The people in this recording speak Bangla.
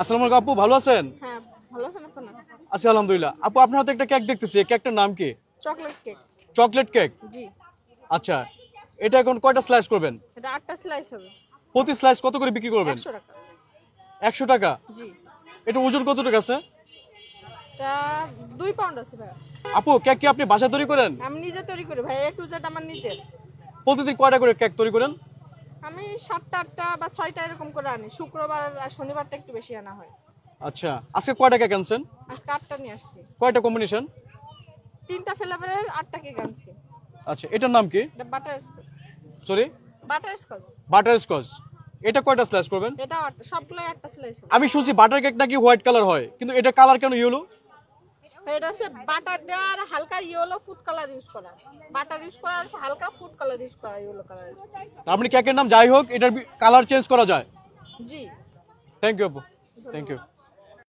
আসসালামু আলাইকুম আপু, ভালো আছেন? হ্যাঁ, ভালো আছেন আপনারা? আছি আলহামদুলিল্লাহ। আপু আপনার হাতে একটা কেক দেখতেছি, এই কেকটার নাম কি? Chocolate cake. Chocolate cake. জি। আচ্ছা, এটা এখন কয়টা স্লাইস করবেন? এটা 8টা স্লাইস হবে। প্রতি স্লাইস কত করে বিক্রি করবেন? 100 টাকা। 100 টাকা। জি। এটা ওজন কতটুকু আছে? এটা 2 পাউন্ড আছে ভাই। আপু, কেক কি আপনি বাসায় তৈরি করেন? আমি নিজে তৈরি করি ভাই, A to Z আমার নিজের। প্রতিদিন কয়টা করে কেক তৈরি করেন? আমি 7টা 8টা বা 6টা এরকম করে আনি। শুক্রবার আর শনিবারটা একটু বেশি আনা হয়। আচ্ছা, আজকে কয়টা কেক আনছেন? আজকে 8টা নিয়ে আসছি। কয়টা কম্বিনেশন? 3টা ফ্লেভারের 8টা কেক আনছি। আচ্ছা, এটার নাম কি? এটা butter Scotch. Sorry, butter Scotch. Butter Scotch. এটা কয়টা স্লাইস করবেন? এটা সবগুলাই 8টা স্লাইস হবে। আমি শুনছি বাটার কেক নাকি হোয়াইট কালার হয়, কিন্তু এটা কালার কেন ইয়েলো? এটা হচ্ছে বাটার দেওয়া আর হালকা ইয়েলো ফুড কালার ইউজ করা। বাটার ইউজ করা আর হালকা ফুড কালার ইউজ করা, ইয়েলো কালার। আপনি কেকের নাম যাই হোক, এটার কালার চেঞ্জ করা যায়। জি। থ্যাংক ইউ আপু, থ্যাংক ইউ।